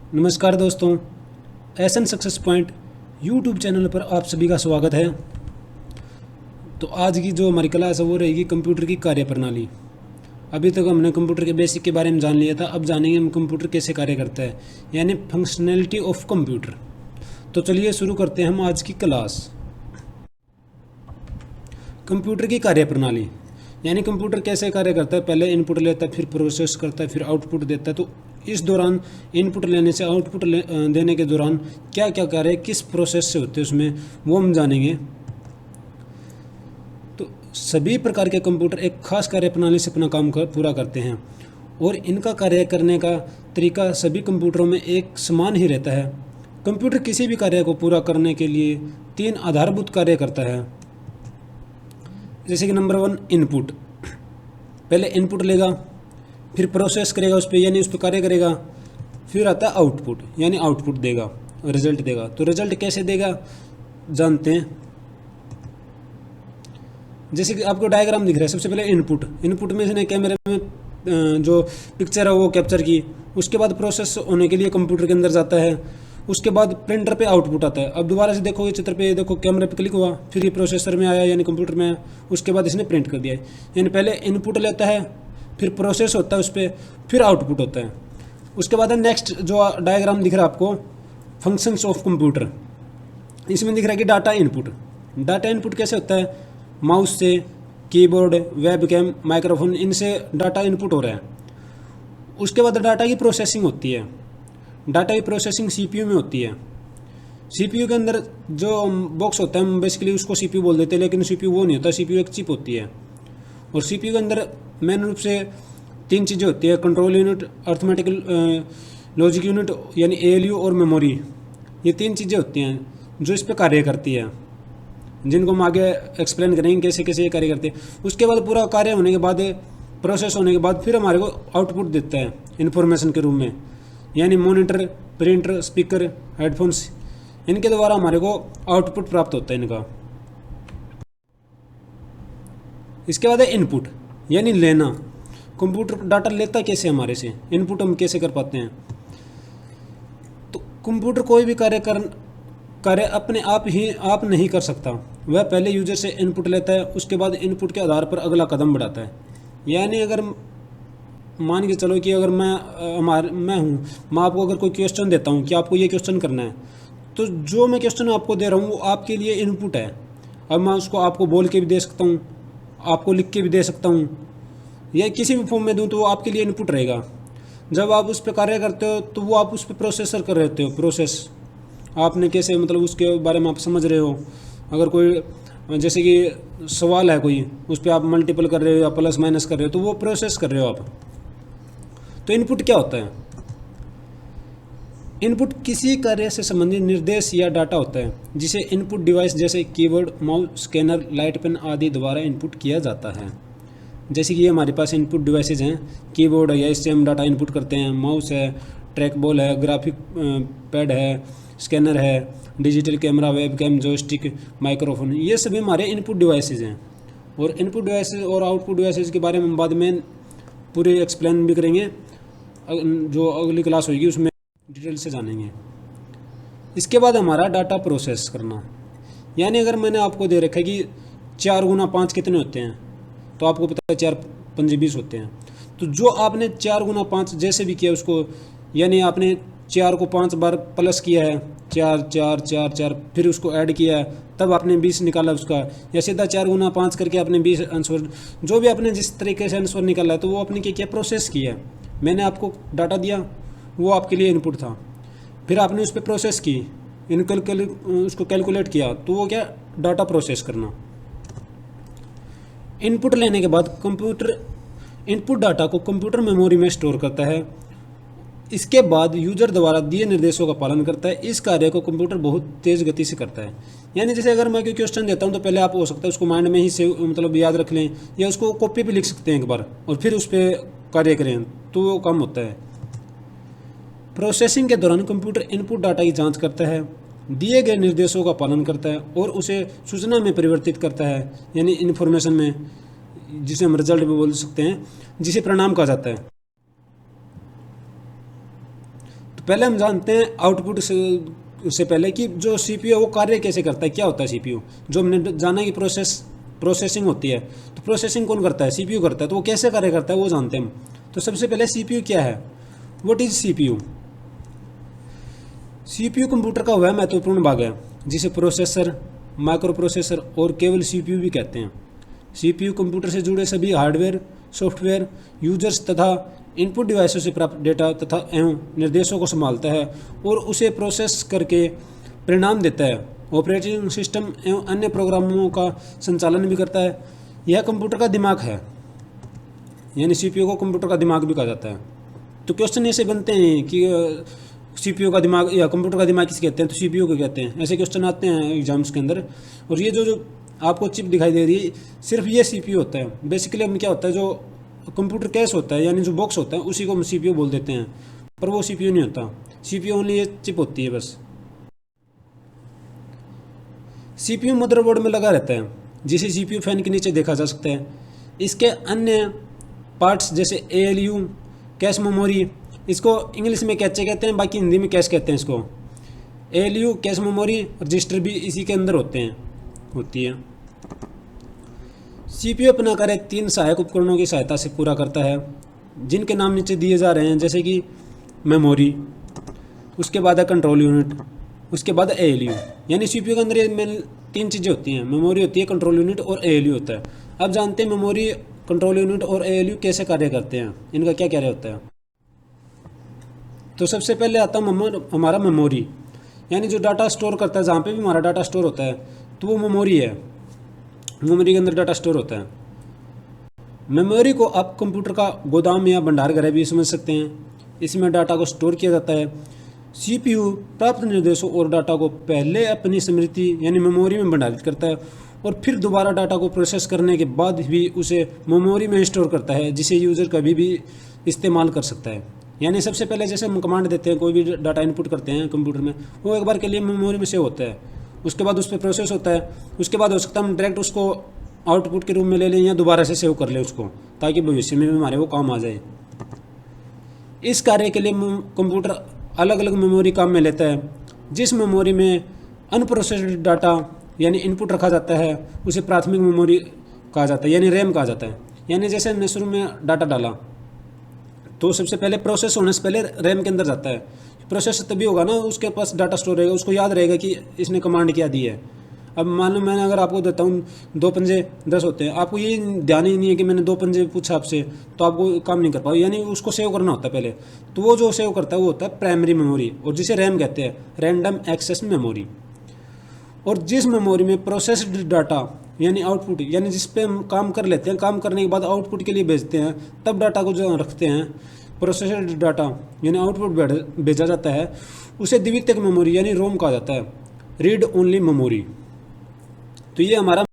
नमस्कार दोस्तों, एसन success point YouTube channel पर आप सभी का स्वागत है। तो आज की जो हमारी क्लास है वो रहेगी कंप्यूटर की कार्यप्रणाली। अभी तक हमने कंप्यूटर के बेसिक के बारे में जान लिया था, अब जानेंगे हम कंप्यूटर कैसे कार्य करता है, यानी फंक्शनैलिटी ऑफ कंप्यूटर। तो चलिए शुरू करते हैं हम आज की क्लास। कंप्यूटर की कार्यप्रणाली यानी कंप्यूटर कैसे कार्य करता है। पहले इनपुट लेता है, फिर प्रोसेस करता है, फिर आउटपुट देता है। तो इस दौरान इनपुट लेने से आउटपुट देने के दौरान क्या क्या कार्य किस प्रोसेस से होते हैं उसमें, वो हम जानेंगे। तो सभी प्रकार के कंप्यूटर एक खास कार्यप्रणाली से अपना काम पूरा करते हैं और इनका कार्य करने का तरीका सभी कंप्यूटरों में एक समान ही रहता है। कंप्यूटर किसी भी कार्य को पूरा करने के लिए 3 आधारभूत कार्य करता है। जैसे कि नंबर 1 इनपुट। पहले इनपुट लेगा, फिर प्रोसेस करेगा उस पर, यानी उस पर कार्य करेगा। फिर आता है आउटपुट, यानी आउटपुट देगा, रिजल्ट देगा। तो रिजल्ट कैसे देगा जानते हैं। जैसे कि आपको डायग्राम दिख रहा है, सबसे पहले इनपुट में इसने कैमरे में जो पिक्चर है वो कैप्चर की। उसके बाद प्रोसेस होने के लिए कंप्यूटर के अंदर जाता है। उसके बाद प्रिंटर पे आउटपुट आता है। अब दोबारा से देखो ये चित्र पे, देखो कैमरे पे क्लिक हुआ, फिर ये प्रोसेसर में आया यानी कंप्यूटर में आया। उसके बाद इसने प्रिंट कर दिया। यानी पहले इनपुट लेता है, फिर प्रोसेस होता है उस पर, फिर आउटपुट होता है। उसके बाद है नेक्स्ट जो डायग्राम दिख रहा है आपको, फंक्शंस ऑफ कंप्यूटर। इसमें दिख रहा है कि डाटा इनपुट कैसे होता है। माउस से, कीबोर्ड, वेबकैम, माइक्रोफोन, इनसे डाटा इनपुट हो रहा है। उसके बाद डाटा की प्रोसेसिंग होती है। डाटा की प्रोसेसिंग सीपीयू में होती है। सीपीयू के अंदर जो बॉक्स होता है, हम बेसिकली उसको सीपीयू बोल देते हैं, लेकिन सीपीयू वो नहीं होता। सीपीयू एक चिप होती है और सीपीयू के अंदर मेन रूप से 3 चीज़ें होती है। Control unit, arithmetic logic unit यानी एएलयू और मेमोरी। ये 3 चीज़ें होती हैं जो इस पर कार्य करती है, जिनको हम आगे एक्सप्लेन करेंगे कैसे कैसे ये कार्य करते हैं। उसके बाद पूरा कार्य होने के बाद, प्रोसेस होने के बाद, फिर हमारे को आउटपुट देता है इन्फॉर्मेशन के रूप में, यानी मॉनिटर, प्रिंटर, स्पीकर, हेडफोन्स, इनके द्वारा हमारे को आउटपुट प्राप्त होता है इनका। इसके बाद है इनपुट यानी लेना। कंप्यूटर डाटा लेता कैसे हमारे से, इनपुट हम कैसे कर पाते हैं। तो कंप्यूटर कोई भी कार्य अपने आप नहीं कर सकता। वह पहले यूजर से इनपुट लेता है, उसके बाद इनपुट के आधार पर अगला कदम बढ़ाता है। यानी अगर मान के चलो कि अगर मैं आपको अगर कोई क्वेश्चन देता हूँ कि आपको ये क्वेश्चन करना है, तो जो मैं क्वेश्चन आपको दे रहा हूँ वो आपके लिए इनपुट है। अब मैं उसको आपको बोल के भी दे सकता हूँ, आपको लिख के भी दे सकता हूँ, या किसी भी फॉर्म में दूँ तो वो आपके लिए इनपुट रहेगा। जब आप उस पर कार्य करते हो तो वो आप उस पर प्रोसेसर कर रहे हो। प्रोसेस आपने कैसे, मतलब उसके बारे में आप समझ रहे हो। अगर कोई जैसे कि सवाल है कोई, उस पर आप मल्टीपल कर रहे हो या प्लस माइनस कर रहे हो, तो वो प्रोसेस कर रहे हो आप। तो इनपुट क्या होता है। इनपुट किसी कार्य से संबंधित निर्देश या डाटा होता है जिसे इनपुट डिवाइस जैसे keyboard, mouse, scanner, light pen आदि द्वारा इनपुट किया जाता है। जैसे कि ये हमारे पास इनपुट डिवाइसेज हैं, कीबोर्ड है या इससे हम डाटा इनपुट करते हैं, माउस है, ट्रैक बॉल है, ग्राफिक पैड है, स्कैनर है, digital camera, webcam, joystick, microphone, ये सभी हमारे इनपुट डिवाइसेज हैं। और इनपुट डिवाइसेज और आउटपुट डिवाइसेज के बारे में हम बाद में पूरे एक्सप्लेन भी करेंगे, जो अगली क्लास होगी उसमें डिटेल से जानेंगे। इसके बाद हमारा डाटा प्रोसेस करना, यानी अगर मैंने आपको दे रखा है कि 4 गुना 5 कितने होते हैं, तो आपको पता है 4 पंजे 20 होते हैं। तो जो आपने 4 गुना 5 जैसे भी किया उसको, यानी आपने 4 को 5 बार प्लस किया है, 4 4 4 4, फिर उसको ऐड किया है, तब आपने 20 निकाला उसका, या सीधा 4 गुना 5 करके आपने 20 आंसर, जो भी आपने जिस तरीके से आंसर निकाला है, तो वो आपने क्या प्रोसेस किया है। मैंने आपको डाटा दिया, वो आपके लिए इनपुट था, फिर आपने उस पर प्रोसेस की, उसको कैलकुलेट किया, तो वो क्या डाटा प्रोसेस करना। इनपुट लेने के बाद कंप्यूटर इनपुट डाटा को कंप्यूटर मेमोरी में स्टोर करता है। इसके बाद यूजर द्वारा दिए निर्देशों का पालन करता है। इस कार्य को कंप्यूटर बहुत तेज़ गति से करता है। यानी जैसे अगर मैं कोई क्वेश्चन देता हूँ तो पहले आप हो सकता है उसको माइंड में ही से मतलब याद रख लें, या उसको कॉपी पे लिख सकते हैं एक बार और फिर उस पर कार्य करें, तो वो काम होता है। प्रोसेसिंग के दौरान कंप्यूटर इनपुट डाटा की जांच करता है, दिए गए निर्देशों का पालन करता है और उसे सूचना में परिवर्तित करता है, यानी इन्फॉर्मेशन में, जिसे हम रिजल्ट भी बोल सकते हैं, जिसे परिणाम कहा जाता है। पहले हम जानते हैं आउटपुट से पहले कि जो सीपीयू है वो कार्य कैसे करता है, क्या होता है सीपीयू। जो हमने जाना कि प्रोसेसिंग होती है, तो प्रोसेसिंग कौन करता है, सीपीयू करता है। तो वो कैसे कार्य करता है वो जानते हैं हम। तो सबसे पहले सीपीयू क्या है, what is CPU. CPU computer का वह महत्वपूर्ण भाग है जिसे प्रोसेसर, माइक्रो प्रोसेसर और केवल सीपीयू भी कहते हैं। सीपीयू कंप्यूटर से जुड़े सभी हार्डवेयर, सॉफ्टवेयर, यूजर्स तथा इनपुट डिवाइसों से प्राप्त डेटा तथा एवं निर्देशों को संभालता है और उसे प्रोसेस करके परिणाम देता है। ऑपरेटिंग सिस्टम एवं अन्य प्रोग्रामों का संचालन भी करता है। यह कंप्यूटर का दिमाग है, यानी सीपीयू को कंप्यूटर का दिमाग भी कहा जाता है। तो क्वेश्चन ऐसे बनते हैं कि सीपीयू का दिमाग या कंप्यूटर का दिमाग किसे कहते हैं, तो सीपीयू को कहते हैं। ऐसे क्वेश्चन आते हैं एग्जाम्स के अंदर। और ये जो आपको चिप दिखाई दे रही है, सिर्फ ये सीपीयू होता है। बेसिकली हम क्या होता है, जो कंप्यूटर केस होता है यानी जो बॉक्स होता है उसी को हम सीपीयू बोल देते हैं, पर वो सीपीयू नहीं होता। सीपीयू ओनली ये चिप होती है बस। सीपीयू मदरबोर्ड में लगा रहता है, जिसे सीपीयू फैन के नीचे देखा जा सकता है। इसके अन्य पार्ट्स जैसे एएलयू, कैश मेमोरी, इसको इंग्लिश में कैचे कहते हैं, बाकी हिंदी में कैश कहते हैं इसको। एएलयू, कैश मेमोरी, रजिस्टर भी इसी के अंदर होती है। सीपीयू अपना कार्य 3 सहायक उपकरणों की सहायता से पूरा करता है, जिनके नाम नीचे दिए जा रहे हैं, जैसे कि मेमोरी, उसके बाद है कंट्रोल यूनिट, उसके बाद एएलयू। यानी सीपीयू के अंदर ये 3 चीज़ें होती हैं, मेमोरी होती है, कंट्रोल यूनिट और एएलयू होता है। अब जानते हैं मेमोरी, कंट्रोल यूनिट और एएलयू कैसे कार्य करते हैं, इनका क्या कार्य होता है। तो सबसे पहले आता है हमारा मेमोरी, यानी जो डाटा स्टोर करता है, जहाँ पे भी हमारा डाटा स्टोर होता है तो वो मेमोरी है। मेमोरी के अंदर डाटा स्टोर होता है। मेमोरी को आप कंप्यूटर का गोदाम या भंडार घर भी समझ सकते हैं। इसमें डाटा को स्टोर किया जाता है। सीपीयू प्राप्त निर्देशों और डाटा को पहले अपनी स्मृति यानी मेमोरी में भंडारित करता है और फिर दोबारा डाटा को प्रोसेस करने के बाद भी उसे मेमोरी में स्टोर करता है, जिसे यूज़र कभी भी इस्तेमाल कर सकता है। यानी सबसे पहले जैसे हम कमांड देते हैं, कोई भी डाटा इनपुट करते हैं कंप्यूटर में, वो एक बार के लिए मेमोरी में सेव होता है, उसके बाद उस पर प्रोसेस होता है, उसके बाद हो सकता है हम डायरेक्ट उसको आउटपुट के रूप में ले लें या दोबारा से सेव कर लें उसको, ताकि भविष्य में भी हमारे वो काम आ जाए। इस कार्य के लिए कंप्यूटर अलग अलग मेमोरी काम में लेता है। जिस मेमोरी में अनप्रोसेस्ड डाटा यानी इनपुट रखा जाता है उसे प्राथमिक मेमोरी कहा जाता है, यानी रैम कहा जाता है। यानी जैसे हमने शुरू में डाटा डाला तो सबसे पहले प्रोसेस होने से पहले रैम के अंदर जाता है। प्रोसेस तभी होगा ना, उसके पास डाटा स्टोर रहेगा, उसको याद रहेगा कि इसने कमांड क्या दी है। अब मान लो मैंने अगर आपको देता हूँ 2 पंजे 10 होते हैं, आपको ये ध्यान ही नहीं है कि मैंने 2 पंजे पूछा आपसे, तो आपको काम नहीं कर पाओ, यानी उसको सेव करना होता है पहले। तो वो जो सेव करता है वो होता है प्राइमरी मेमोरी, और जिसे रैम कहते हैं, रैंडम एक्सेस मेमोरी। और जिस मेमोरी में प्रोसेस्ड डाटा यानी आउटपुट, यानी जिस पे हम काम कर लेते हैं, काम करने के बाद आउटपुट के लिए भेजते हैं, तब डाटा को जो रखते हैं प्रोसेस्ड डाटा यानी आउटपुट भेजा जाता है, उसे द्वितीयक मेमोरी यानी रोम कहा जाता है, रीड ओनली मेमोरी। तो ये हमारा।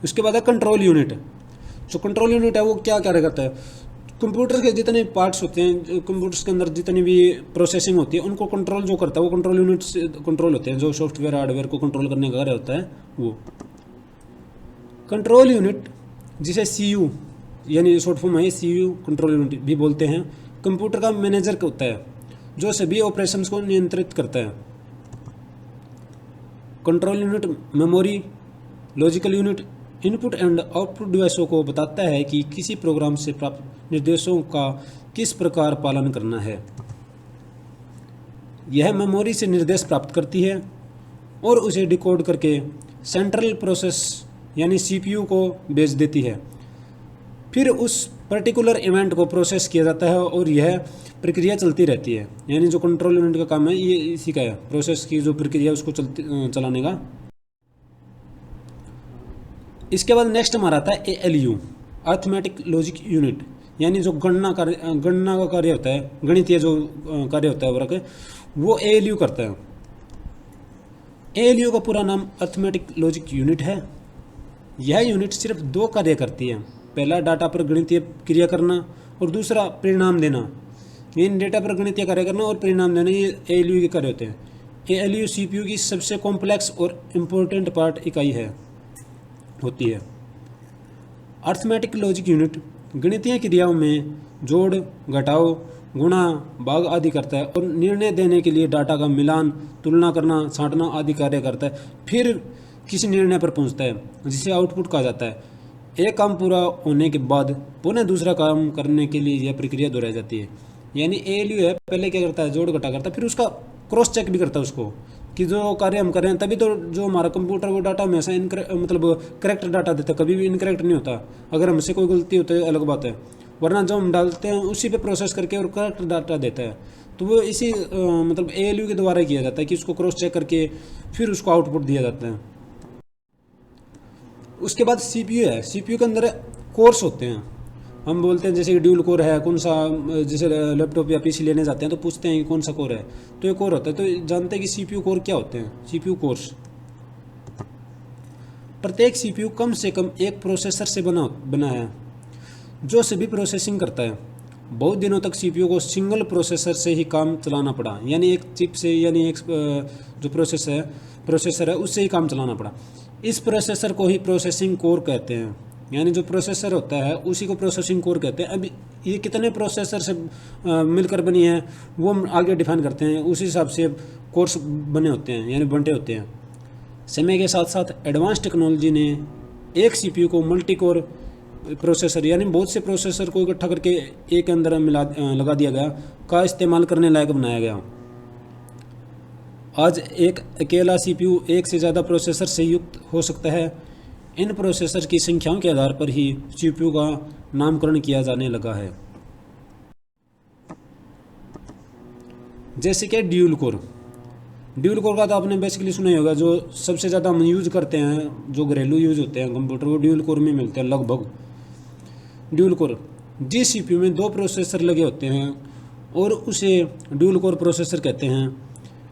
उसके बाद है कंट्रोल यूनिट। जो कंट्रोल यूनिट है वो क्या कार्य करता है, कंप्यूटर के जितने पार्ट्स होते हैं, कंप्यूटर्स के अंदर जितनी भी प्रोसेसिंग होती है, उनको कंट्रोल जो करता है वो कंट्रोल यूनिट से कंट्रोल होते हैं। जो सॉफ्टवेयर हार्डवेयर को कंट्रोल करने का कार्य होता है वो कंट्रोल यूनिट, जिसे सीयू यानी शॉर्ट फॉर्म है सीयू, कंट्रोल यूनिट भी बोलते हैं, कंप्यूटर का मैनेजर होता है जो सभी ऑपरेशंस को नियंत्रित करता है। Control unit memory, logical unit input and output डिवाइसों को बताता है कि किसी प्रोग्राम से प्राप्त निर्देशों का किस प्रकार पालन करना है। यह मेमोरी से निर्देश प्राप्त करती है और उसे डिकोड करके सेंट्रल प्रोसेस यानी सीपीयू को भेज देती है। फिर उस पर्टिकुलर इवेंट को प्रोसेस किया जाता है और यह प्रक्रिया चलती रहती है। यानी जो कंट्रोल यूनिट का काम है ये इसी का है, प्रोसेस की जो प्रक्रिया उसको चलाने का। इसके बाद नेक्स्ट हमारा आता है एएलयू, अर्थमेटिक लॉजिक यूनिट, यानी जो गणना का कार्य होता है, गणितीय जो कार्य होता है वर्क, वो एएलयू करता है। एएलयू का पूरा नाम अर्थमेटिक लॉजिक यूनिट है। यह यूनिट सिर्फ 2 कार्य करती है, पहला डाटा पर गणितीय क्रिया करना और दूसरा परिणाम देना। इन डेटा पर गणितीय कार्य करना और परिणाम देना ये एएलयू के कार्य होते हैं। एएलयू सीपीयू की सबसे कॉम्प्लेक्स और इम्पोर्टेंट पार्ट इकाई होती है। अर्थमेटिक लॉजिक यूनिट गणितीय क्रियाओं में जोड़, घटाव गुणा, भाग आदि करता है और निर्णय देने के लिए डाटा का मिलान, तुलना करना, छांटना आदि कार्य करता है। फिर किसी निर्णय पर पहुंचता है जिसे आउटपुट कहा जाता है। एक काम पूरा होने के बाद पुनः दूसरा काम करने के लिए यह प्रक्रिया दोहराई जाती है। यानी एएलयू है, पहले क्या करता है, जोड़ घटा करता है, फिर उसका क्रॉस चेक भी करता है उसको कि जो कार्य हम कर रहे हैं, तभी तो जो हमारा कंप्यूटर वो डाटा हमेशा मतलब करेक्ट डाटा देता है, कभी भी इनकरेक्ट नहीं होता। अगर हमसे कोई गलती होती है अलग बात है, वरना जो हम डालते हैं उसी पे प्रोसेस करके और करेक्ट डाटा देता है। तो वो इसी मतलब एएलयू के द्वारा किया जाता है कि उसको क्रॉस चेक करके फिर उसको आउटपुट दिया जाता है। उसके बाद सीपीयू है। सीपीयू के अंदर कोर्स होते हैं, हम बोलते हैं जैसे कि ड्यूल कोर है, कौन सा, जैसे लैपटॉप या पीसी लेने जाते हैं तो पूछते हैं कि कौन सा कोर है, तो ये कोर होता है। तो जानते हैं कि सीपीयू कोर क्या होते हैं। सीपीयू कोर्स, प्रत्येक सीपीयू कम से कम एक प्रोसेसर से बना है जो सभी प्रोसेसिंग करता है। बहुत दिनों तक सीपीयू को सिंगल प्रोसेसर से ही काम चलाना पड़ा, यानी एक चिप से, यानी एक जो प्रोसेसर है उससे ही काम चलाना पड़ा। इस प्रोसेसर को ही प्रोसेसिंग कोर कहते हैं, यानी जो प्रोसेसर होता है उसी को प्रोसेसिंग कोर कहते हैं। अब ये कितने प्रोसेसर से मिलकर बनी है वो हम आगे डिफाइन करते हैं, उसी हिसाब से कोर्स बने होते हैं, यानी बंटे होते हैं। समय के साथ साथ एडवांस टेक्नोलॉजी ने एक सीपीयू को मल्टी कोर प्रोसेसर, यानी बहुत से प्रोसेसर को इकट्ठा करके एक अंदर लगा दिया गया, का इस्तेमाल करने लायक बनाया गया। आज एक अकेला सीपीयू एक से ज़्यादा प्रोसेसर से युक्त हो सकता है। इन प्रोसेसर की संख्याओं के आधार पर ही सीपीयू का नामकरण किया जाने लगा है। जैसे कि ड्यूल कोर। ड्यूल कोर का तो आपने बेसिकली सुना ही होगा, जो सबसे ज़्यादा हम यूज करते हैं, जो घरेलू यूज होते हैं कंप्यूटर, वो ड्यूल कोर में मिलते हैं लगभग। ड्यूल कोर, जिस सीपीयू में 2 प्रोसेसर लगे होते हैं और उसे ड्यूल कोर प्रोसेसर कहते हैं।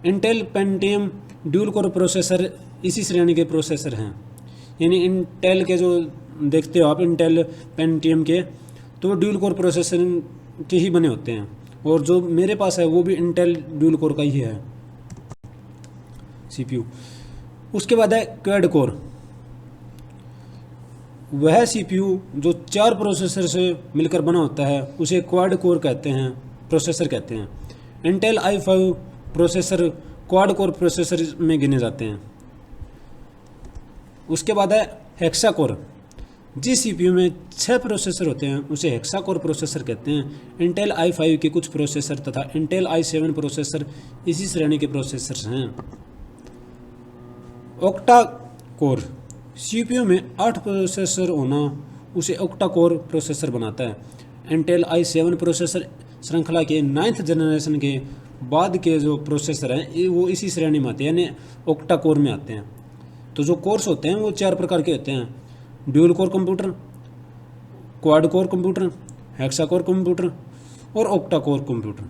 Intel Pentium dual core processor इसी श्रेणी के प्रोसेसर हैं, यानी इंटेल के जो देखते हो आप, इंटेल पेंटियम के, तो वो ड्यूल कोर प्रोसेसर के ही बने होते हैं। और जो मेरे पास है वो भी इंटेल ड्यूल कोर का ही है सीपीयू। उसके बाद है क्वाड कोर। वह सीपीयू जो 4 प्रोसेसर से मिलकर बना होता है उसे क्वाड कोर कहते हैं, प्रोसेसर कहते हैं। Intel i5 processor quad core processor में गिने जाते हैं। उसके बाद है हेक्सा कोर। जिस सीपीयू में 6 प्रोसेसर होते हैं उसे हेक्सा कोर प्रोसेसर कहते हैं। इंटेल i5 के कुछ प्रोसेसर तथा इंटेल i7 प्रोसेसर इसी श्रेणी के प्रोसेसर हैं। ऑक्टा कोर, सीपीयू में 8 प्रोसेसर होना उसे ऑक्टा कोर प्रोसेसर बनाता है। इंटेल i7 प्रोसेसर श्रृंखला के 9th जनरेशन के बाद के जो प्रोसेसर हैं वो इसी श्रेणी में आते हैं, यानी ऑक्टा कोर में आते हैं। तो जो कोर्स होते हैं वो 4 प्रकार के होते हैं: dual core computer, quad core computer, hexa core computer और ऑक्टा कोर कंप्यूटर।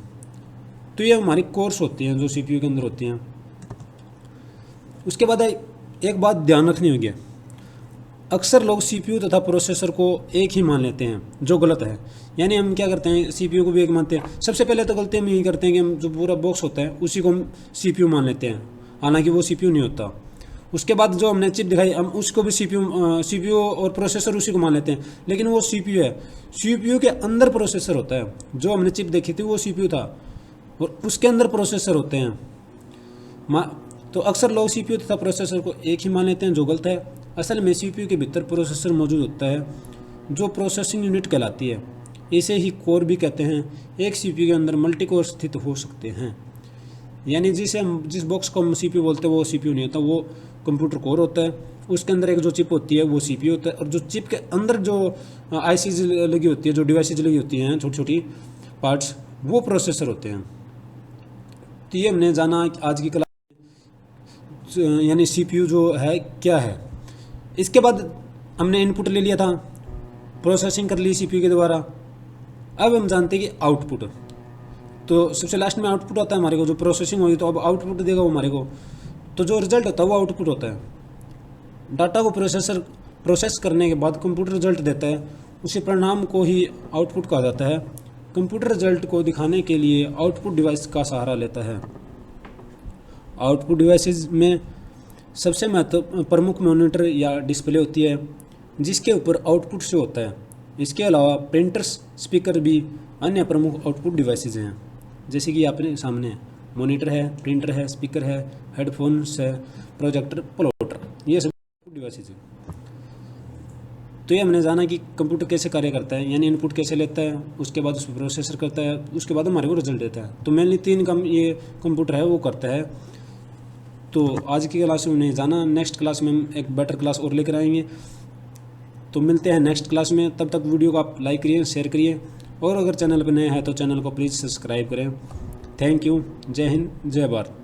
तो ये हमारी कोर्स होती हैं जो सीपीयू के अंदर होती हैं। उसके बाद एक बात ध्यान रखनी होगी, अक्सर लोग सीपीयू तथा प्रोसेसर को एक ही मान लेते हैं, जो गलत है। यानी हम क्या करते हैं, सीपीयू को भी एक मानते हैं। सबसे पहले तो गलती हम यही करते हैं कि हम जो पूरा बॉक्स होता है उसी को हम सीपीयू मान लेते हैं, हालांकि वो सीपीयू नहीं होता। उसके बाद जो हमने चिप दिखाई हम उसको भी सीपीयू और प्रोसेसर उसी को मान लेते हैं, लेकिन वो सीपीयू है। सीपीयू के अंदर प्रोसेसर होता है। जो हमने चिप देखी थी वो सीपीयू था और उसके अंदर प्रोसेसर होते हैं। तो अक्सर लोग सीपीयू तथा प्रोसेसर को एक ही मान लेते हैं, जो गलत है। असल में सीपीयू के भीतर प्रोसेसर मौजूद होता है जो प्रोसेसिंग यूनिट कहलाती है। इसे ही कोर भी कहते हैं। एक सीपीयू के अंदर मल्टी कोर स्थित हो सकते हैं, यानी जिस बॉक्स को हम सीपीयू बोलते हैं वो सीपीयू नहीं होता, वो कंप्यूटर कोर होता है। उसके अंदर एक जो चिप होती है वो सीपीयू होता है, और जो चिप के अंदर जो आईसीज लगी होती है, जो डिवाइसेज लगी होती हैं छोटी छोटी पार्ट्स, वो प्रोसेसर होते हैं। तो ये हमने जाना आज की क्लास, यानी सीपीयू जो है क्या है। इसके बाद हमने इनपुट ले लिया था, प्रोसेसिंग कर ली सीपीयू के द्वारा। अब हम जानते हैं कि आउटपुट, तो सबसे लास्ट में आउटपुट आता है हमारे को, जो प्रोसेसिंग होगी तो अब आउटपुट देगा वो हमारे को। तो जो रिजल्ट होता है वो आउटपुट होता है। डाटा को प्रोसेस करने के बाद कंप्यूटर रिजल्ट देता है, उसी परिणाम को ही आउटपुट कहा जाता है। कंप्यूटर रिजल्ट को दिखाने के लिए आउटपुट डिवाइस का सहारा लेता है। आउटपुट डिवाइसेज में सबसे प्रमुख मॉनिटर या डिस्प्ले होती है जिसके ऊपर आउटपुट शो होता है। इसके अलावा प्रिंटर्स, स्पीकर भी अन्य प्रमुख आउटपुट डिवाइसेज हैं, जैसे कि आपने सामने मॉनिटर है, प्रिंटर है, स्पीकर है, हेडफोन्स है, प्रोजेक्टर, प्लॉटर, ये सब डिवाइसेज हैं। तो ये हमने जाना कि कंप्यूटर कैसे कार्य करता है, यानी इनपुट कैसे लेता है, उसके बाद उस पर प्रोसेसर करता है, उसके बाद हमारे को रिजल्ट देता है। तो मेनली 3 काम ये कंप्यूटर है वो करता है। तो आज की क्लास में हमने जाना, नेक्स्ट क्लास में हम एक बेटर क्लास और लेकर आएंगे। तो मिलते हैं नेक्स्ट क्लास में, तब तक वीडियो को आप लाइक करिए, शेयर करिए, और अगर चैनल पर नए हैं तो चैनल को प्लीज़ सब्सक्राइब करें। Thank you. जय हिंद, जय भारत।